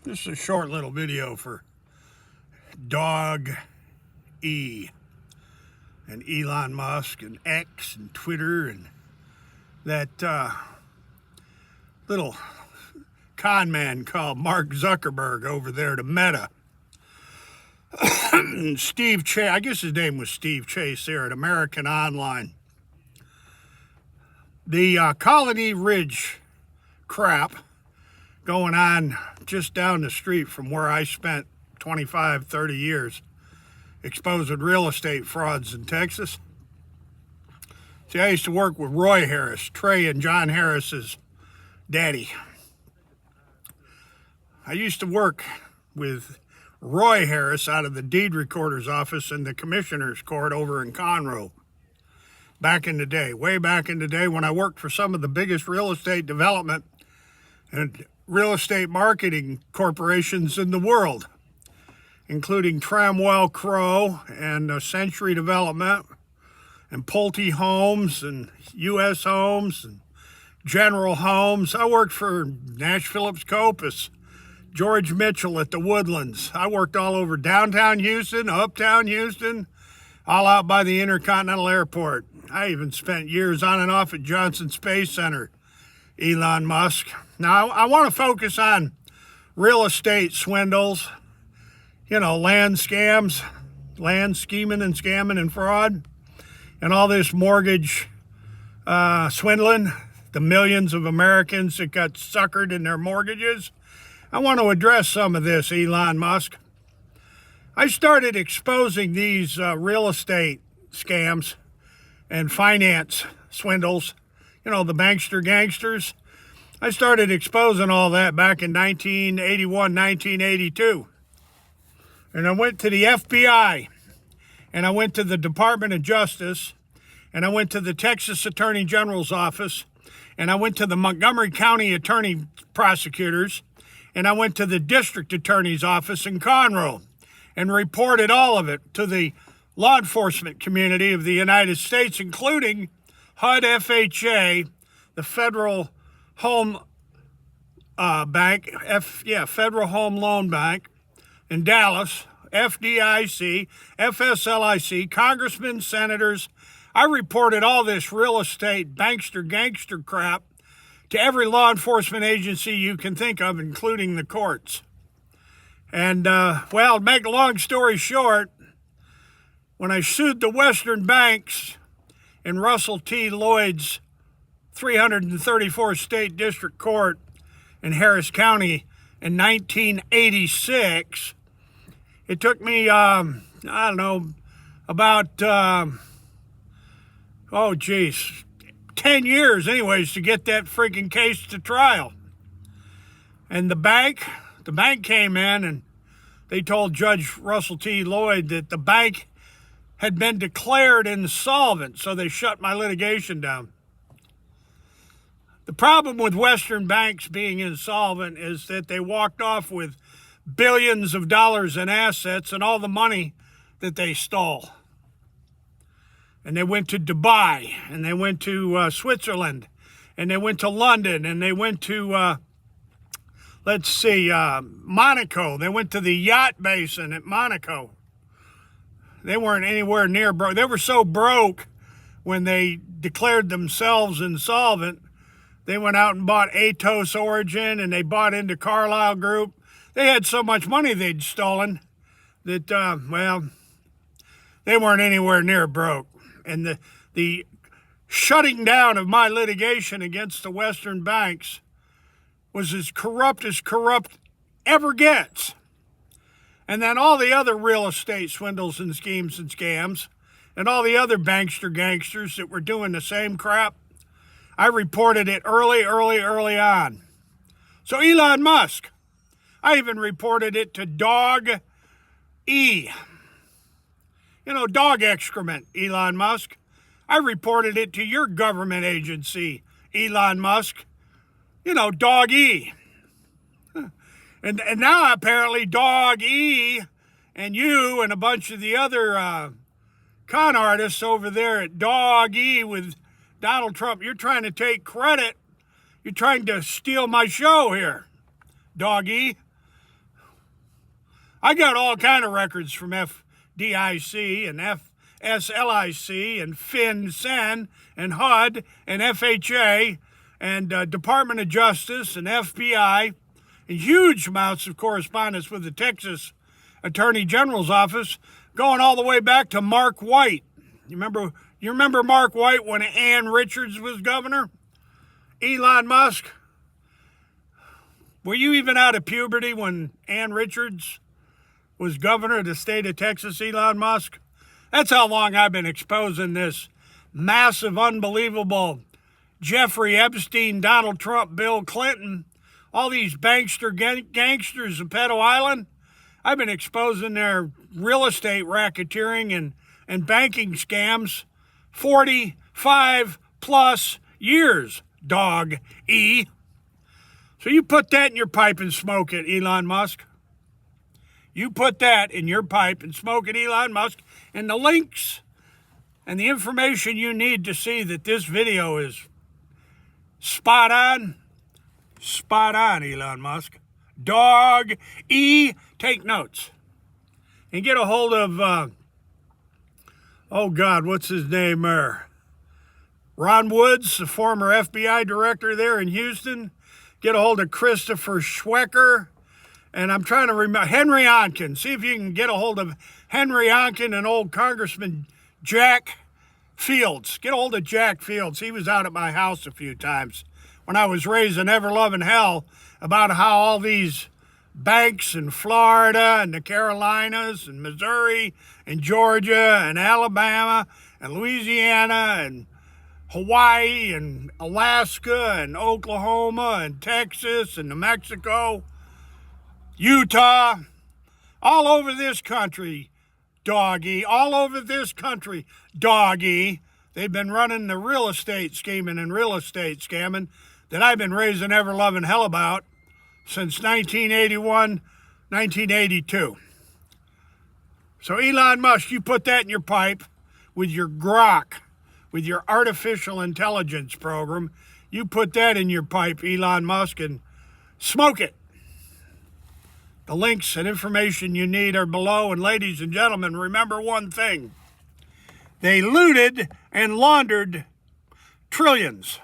This is a short little video for DOGE and Elon Musk and X and Twitter and that little con man called Mark Zuckerberg over there to Meta. Steve Chase, I guess his name was Steve Chase there at American Online. The Colony Ridge crap going on just down the street from where I spent 25, 30 years exposing real estate frauds in Texas. See, I used to work with Roy Harris, Trey and John Harris's daddy. I used to work with Roy Harris out of the deed recorder's office in the commissioner's court over in Conroe. Back in the day, way back in the day when I worked for some of the biggest real estate development and real estate marketing corporations in the world, including Tramwell Crow and Century Development and Pulte Homes and U.S. Homes and General Homes. I worked for Nash Phillips Copus, George Mitchell at the Woodlands. I worked all over downtown Houston, uptown Houston, all out by the Intercontinental Airport. I even spent years on and off at Johnson Space Center, Elon Musk. Now, I want to focus on real estate swindles, land scams, land scheming and scamming and fraud, and all this mortgage swindling, the millions of Americans that got suckered in their mortgages. I want to address some of this, Elon Musk. I started exposing these real estate scams and finance swindles, the bankster gangsters. I started exposing all that back in 1981, 1982. And I went to the FBI, and I went to the Department of Justice, and I went to the Texas Attorney General's office, and I went to the Montgomery County Attorney Prosecutors, and I went to the District Attorney's office in Conroe and reported all of it to the law enforcement community of the United States, including HUD FHA, the Federal Home Bank, Federal Home Loan Bank in Dallas, FDIC, FSLIC, congressmen, senators. I reported all this real estate bankster gangster crap to every law enforcement agency you can think of, including the courts. And, to make a long story short, when I sued the Western banks in Russell T. Lloyd's 334 State District Court in Harris County in 1986, it took me, about 10 years anyways to get that freaking case to trial. And the bank came in and they told Judge Russell T. Lloyd that the bank had been declared insolvent, so they shut my litigation down. The problem with Western banks being insolvent is that they walked off with billions of dollars in assets and all the money that they stole. And they went to Dubai, and they went to Switzerland, and they went to London, and they went to, Monaco. They went to the yacht basin at Monaco. They weren't anywhere near broke. They were so broke when they declared themselves insolvent, they went out and bought Atos Origin, and they bought into Carlyle Group. They had so much money they'd stolen that, they weren't anywhere near broke. And the shutting down of my litigation against the Western banks was as corrupt ever gets. And then all the other real estate swindles and schemes and scams and all the other bankster gangsters that were doing the same crap, I reported it early on. So Elon Musk, I even reported it to DOGE. Dog excrement, Elon Musk. I reported it to your government agency, Elon Musk. DOGE. And now apparently DOGE and you and a bunch of the other con artists over there at DOGE with Donald Trump, you're trying to take credit. You're trying to steal my show here, DOGE. I got all kind of records from FDIC and FSLIC and FinCEN and HUD and FHA and Department of Justice and FBI, and huge amounts of correspondence with the Texas Attorney General's office, going all the way back to Mark White. You remember Mark White when Ann Richards was governor? Elon Musk? Were you even out of puberty when Ann Richards was governor of the state of Texas, Elon Musk? That's how long I've been exposing this massive, unbelievable Jeffrey Epstein, Donald Trump, Bill Clinton, all these gangsters of Pedo Island. I've been exposing their real estate racketeering and banking scams 45 plus years, dog E. So you put that in your pipe and smoke it, Elon Musk. You put that in your pipe and smoke it, Elon Musk. And the links and the information you need to see that this video is spot on, Elon Musk. Dog E, take notes. And get a hold of, what's his name there? Ron Woods, the former FBI director there in Houston. Get a hold of Christopher Schwecker. And I'm trying to remember, Henry Onken. See if you can get a hold of Henry Onken and old Congressman Jack Fields. Get a hold of Jack Fields. He was out at my house a few times when I was raising ever-loving hell about how all these banks in Florida and the Carolinas and Missouri and Georgia and Alabama and Louisiana and Hawaii and Alaska and Oklahoma and Texas and New Mexico, Utah, all over this country, doggy, all over this country, doggy. They've been running the real estate scheming and real estate scamming that I've been raising ever-loving hell about since 1981, 1982. So Elon Musk, you put that in your pipe with your grok, with your artificial intelligence program. You put that in your pipe, Elon Musk, and smoke it. The links and information you need are below. And ladies and gentlemen, remember one thing. They looted and laundered trillions.